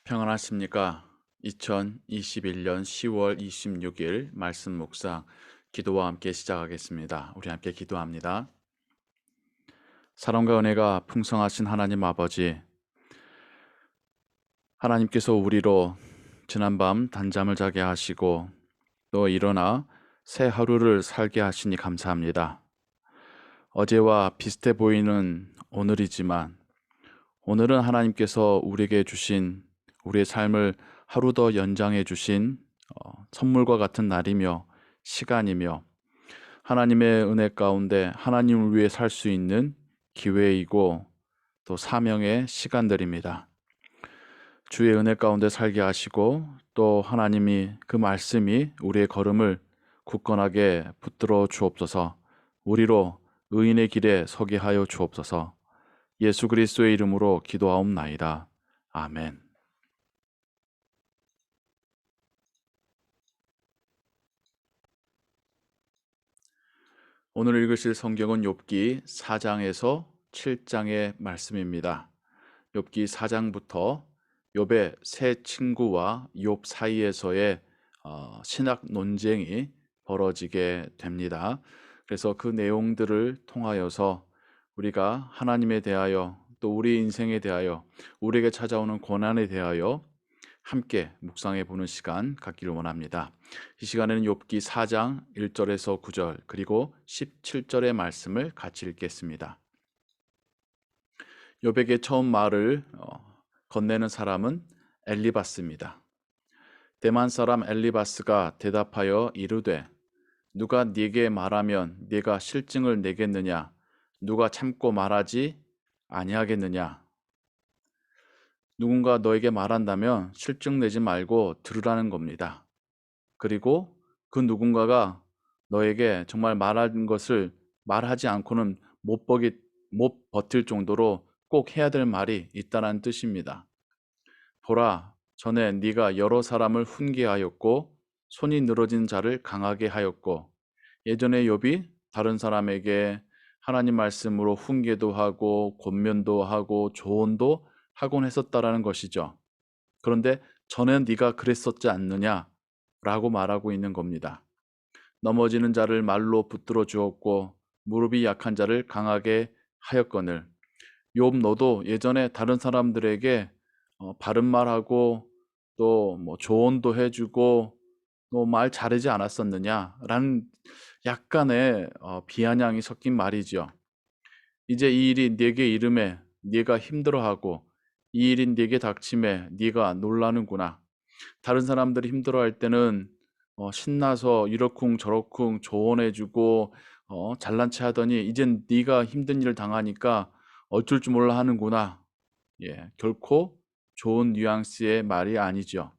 평안하십니까? 2021년 10월 26일 말씀 묵상 기도와 함께 시작하겠습니다. 우리 함께 기도합니다. 사랑과 은혜가 풍성하신 하나님 아버지, 하나님께서 우리로 지난밤 단잠을 자게 하시고 또 일어나 새 하루를 살게 하시니 감사합니다. 어제와 비슷해 보이는 오늘이지만 오늘은 하나님께서 우리에게 주신 우리의 삶을 하루 더 연장해 주신 선물과 같은 날이며 시간이며 하나님의 은혜 가운데 하나님을 위해 살 수 있는 기회이고 또 사명의 시간들입니다. 주의 은혜 가운데 살게 하시고 또 하나님이 그 말씀이 우리의 걸음을 굳건하게 붙들어 주옵소서. 우리로 의인의 길에 서게 하여 주옵소서. 예수 그리스도의 이름으로 기도하옵나이다. 아멘. 오늘 읽으실 성경은 욥기 4장에서 7장의 말씀입니다. 욥기 4장부터 욥의 세 친구와 욥 사이에서의 신학 논쟁이 벌어지게 됩니다. 그래서 그 내용들을 통하여서 우리가 하나님에 대하여 또 우리 인생에 대하여 우리에게 찾아오는 고난에 대하여 함께 묵상해 보는 시간 갖기를 원합니다. 이 시간에는 욥기 4장 1절에서 9절 그리고 17절의 말씀을 같이 읽겠습니다. 욥에게 처음 말을 건네는 사람은 엘리바스입니다. 대만 사람 엘리바스가 대답하여 이르되 누가 네게 말하면 네가 실증을 내겠느냐? 누가 참고 말하지 아니하겠느냐? 누군가 너에게 말한다면 실증 내지 말고 들으라는 겁니다. 그리고 그 누군가가 너에게 정말 말한 것을 말하지 않고는 못 버틸 정도로 꼭 해야 될 말이 있다는 뜻입니다. 보라, 전에 네가 여러 사람을 훈계하였고 손이 늘어진 자를 강하게 하였고 예전에 욥이 다른 사람에게 하나님 말씀으로 훈계도 하고 권면도 하고 조언도 하곤 했었다라는 것이죠. 그런데 전엔 네가 그랬었지 않느냐 라고 말하고 있는 겁니다. 넘어지는 자를 말로 붙들어 주었고 무릎이 약한 자를 강하게 하였거늘 욥 너도 예전에 다른 사람들에게 바른 말하고 또 뭐 조언도 해주고 너 말 잘하지 않았었느냐라는 약간의 비아냥이 섞인 말이죠. 이제 이 일이 네게 이름에 네가 힘들어하고 이 일이 네게 닥침에 네가 놀라는구나. 다른 사람들이 힘들어할 때는 신나서 이러쿵 저러쿵 조언해주고 잘난 체 하더니 이젠 네가 힘든 일을 당하니까 어쩔 줄 몰라 하는구나. 예, 결코 좋은 뉘앙스의 말이 아니죠.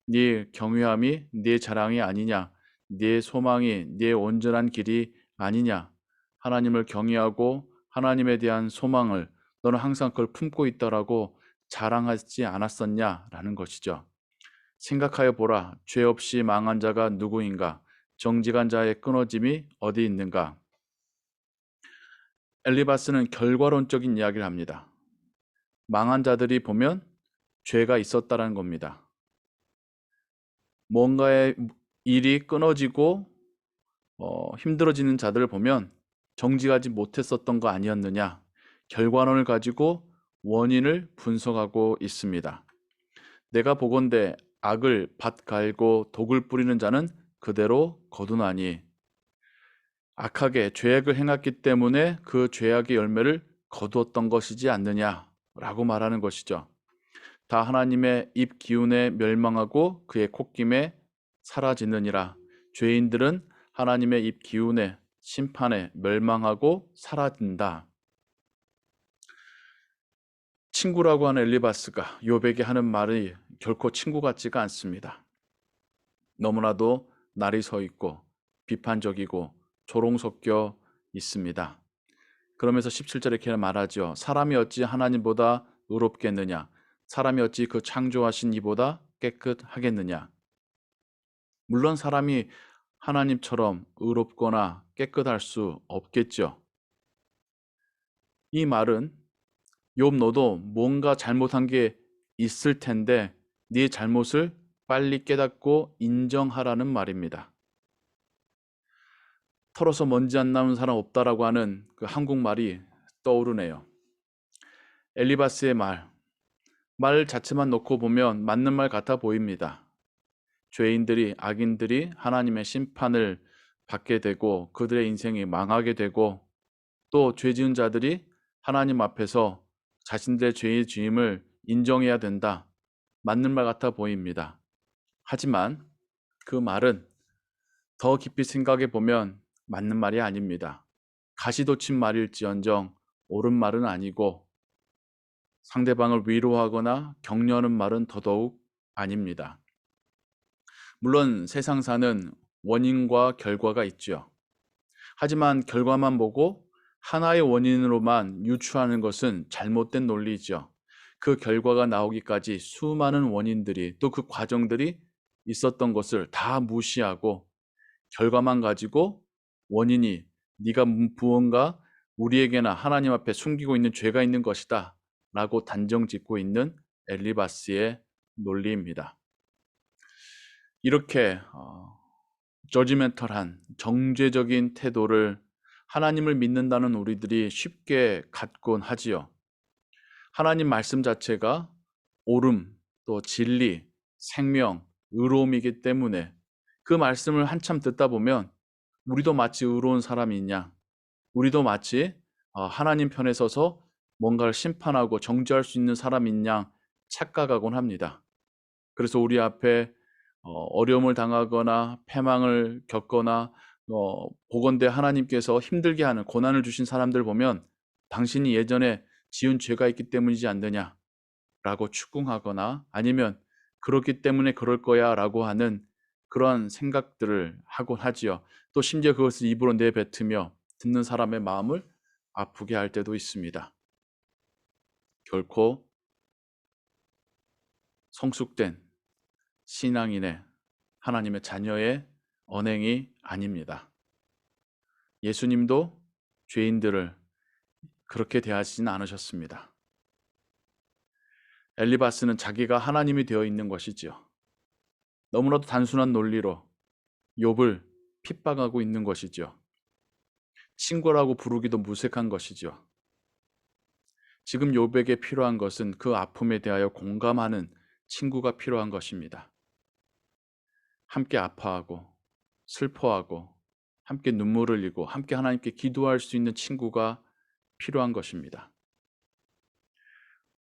네 경외함이 네 자랑이 아니냐? 네 소망이 네 온전한 길이 아니냐? 하나님을 경외하고 하나님에 대한 소망을 너는 항상 그걸 품고 있다라고 자랑하지 않았었냐라는 것이죠. 생각하여 보라. 죄 없이 망한 자가 누구인가? 정직한 자의 끊어짐이 어디 있는가? 엘리바스는 결과론적인 이야기를 합니다. 망한 자들이 보면 죄가 있었다라는 겁니다. 뭔가의 일이 끊어지고 힘들어지는 자들을 보면 정직하지 못했었던 거 아니었느냐? 결과론을 가지고 원인을 분석하고 있습니다. 내가 보건대 악을 밭 갈고 독을 뿌리는 자는 그대로 거두나니 악하게 죄악을 행했기 때문에 그 죄악의 열매를 거두었던 것이지 않느냐라고 말하는 것이죠. 다 하나님의 입 기운에 멸망하고 그의 콧김에 사라지느니라. 죄인들은 하나님의 입 기운에 심판에 멸망하고 사라진다. 친구라고 하는 엘리바스가 욥에게 하는 말이 결코 친구 같지가 않습니다. 너무나도 날이 서 있고 비판적이고 조롱 섞여 있습니다. 그러면서 17절에 이렇게 말하죠. 사람이 어찌 하나님보다 의롭겠느냐? 사람이 어찌 그 창조하신 이보다 깨끗하겠느냐? 물론 사람이 하나님처럼 의롭거나 깨끗할 수 없겠죠. 이 말은 욥 너도 뭔가 잘못한 게 있을 텐데 네 잘못을 빨리 깨닫고 인정하라는 말입니다. 털어서 먼지 안 나는 사람 없다라고 하는 그 한국말이 떠오르네요. 엘리바스의 말 자체만 놓고 보면 맞는 말 같아 보입니다. 죄인들이, 악인들이 하나님의 심판을 받게 되고 그들의 인생이 망하게 되고 또 죄 지은 자들이 하나님 앞에서 자신들의 죄의 주임을 인정해야 된다. 맞는 말 같아 보입니다. 하지만 그 말은 더 깊이 생각해 보면 맞는 말이 아닙니다. 가시돋친 말일지언정 옳은 말은 아니고 상대방을 위로하거나 격려하는 말은 더더욱 아닙니다. 물론 세상사는 원인과 결과가 있죠. 하지만 결과만 보고 하나의 원인으로만 유추하는 것은 잘못된 논리죠. 그 결과가 나오기까지 수많은 원인들이 또 그 과정들이 있었던 것을 다 무시하고 결과만 가지고 원인이 네가 무언가 우리에게나 하나님 앞에 숨기고 있는 죄가 있는 것이다 라고 단정짓고 있는 엘리바스의 논리입니다. 이렇게 저지멘털한 정죄적인 태도를 하나님을 믿는다는 우리들이 쉽게 갖곤 하지요. 하나님 말씀 자체가 옳음, 또 진리, 생명, 의로움이기 때문에 그 말씀을 한참 듣다 보면 우리도 마치 의로운 사람이냐, 우리도 마치 하나님 편에 서서 뭔가를 심판하고 정죄할 수 있는 사람이냐 착각하곤 합니다. 그래서 우리 앞에 어려움을 당하거나 패망을 겪거나 보건대 하나님께서 힘들게 하는 고난을 주신 사람들 보면 당신이 예전에 지은 죄가 있기 때문이지 않느냐라고 추궁하거나 아니면 그렇기 때문에 그럴 거야라고 하는 그런 생각들을 하곤 하지요. 또 심지어 그것을 입으로 내뱉으며 듣는 사람의 마음을 아프게 할 때도 있습니다. 결코 성숙된 신앙인의 하나님의 자녀의 언행이 아닙니다. 예수님도 죄인들을 그렇게 대하시진 않으셨습니다. 엘리바스는 자기가 하나님이 되어 있는 것이지요. 너무나도 단순한 논리로 욥을 핍박하고 있는 것이지요. 친구라고 부르기도 무색한 것이지요. 지금 욥에게 필요한 것은 그 아픔에 대하여 공감하는 친구가 필요한 것입니다. 함께 아파하고 슬퍼하고 함께 눈물을 흘리고 함께 하나님께 기도할 수 있는 친구가 필요한 것입니다.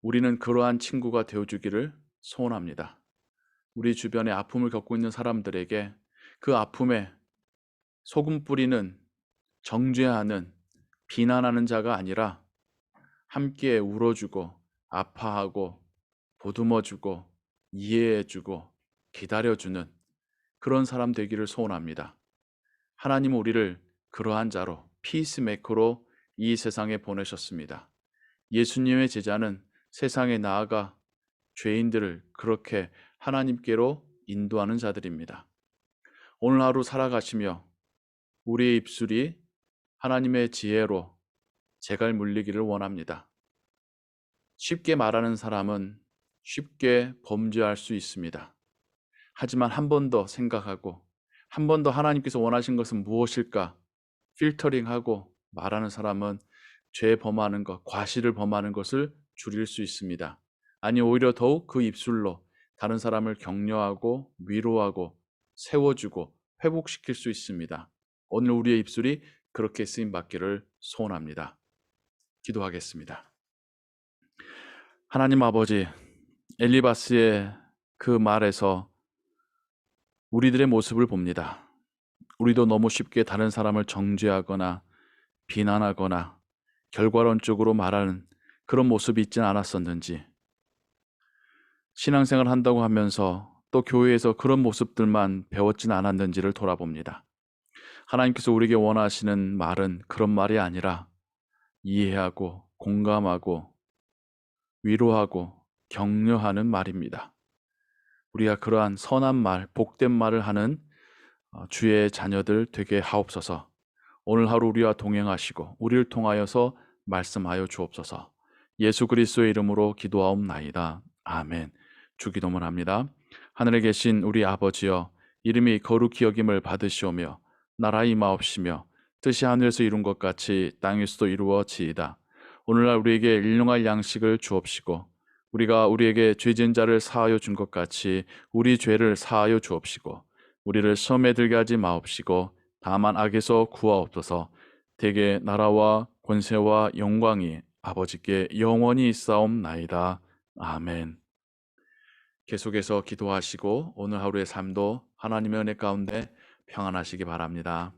우리는 그러한 친구가 되어주기를 소원합니다. 우리 주변에 아픔을 겪고 있는 사람들에게 그 아픔에 소금 뿌리는, 정죄하는, 비난하는 자가 아니라 함께 울어주고 아파하고 보듬어주고 이해해주고 기다려주는 그런 사람 되기를 소원합니다. 하나님은 우리를 그러한 자로 피스메이커로 이 세상에 보내셨습니다. 예수님의 제자는 세상에 나아가 죄인들을 그렇게 하나님께로 인도하는 자들입니다. 오늘 하루 살아가시며 우리의 입술이 하나님의 지혜로 재갈 물리기를 원합니다. 쉽게 말하는 사람은 쉽게 범죄할 수 있습니다. 하지만 한 번 더 생각하고 한 번 더 하나님께서 원하신 것은 무엇일까 필터링하고 말하는 사람은 죄 범하는 것, 과실을 범하는 것을 줄일 수 있습니다. 아니 오히려 더욱 그 입술로 다른 사람을 격려하고 위로하고 세워주고 회복시킬 수 있습니다. 오늘 우리의 입술이 그렇게 쓰임받기를 소원합니다. 기도하겠습니다. 하나님 아버지, 엘리바스의 그 말에서 우리들의 모습을 봅니다. 우리도 너무 쉽게 다른 사람을 정죄하거나 비난하거나 결과론적으로 말하는 그런 모습이 있지는 않았었는지, 신앙생활 한다고 하면서 또 교회에서 그런 모습들만 배웠지는 않았는지를 돌아봅니다. 하나님께서 우리에게 원하시는 말은 그런 말이 아니라 이해하고 공감하고 위로하고 격려하는 말입니다. 우리가 그러한 선한 말, 복된 말을 하는 주의 자녀들 되게 하옵소서. 오늘 하루 우리와 동행하시고 우리를 통하여서 말씀하여 주옵소서. 예수 그리스도의 이름으로 기도하옵나이다. 아멘. 주기도문 합니다. 하늘에 계신 우리 아버지여, 이름이 거룩히 여김을 받으시오며 나라의 임하옵시며 뜻이 하늘에서 이룬 것 같이 땅에서도 이루어지이다. 오늘날 우리에게 일용할 양식을 주옵시고 우리가 우리에게 죄진 자를 사하여 준 것 같이 우리 죄를 사하여 주옵시고 우리를 시험에 들게 하지 마옵시고 다만 악에서 구하옵소서. 대개 나라와 권세와 영광이 아버지께 영원히 있사옵나이다. 아멘. 계속해서 기도하시고 오늘 하루의 삶도 하나님의 은혜 가운데 평안하시기 바랍니다.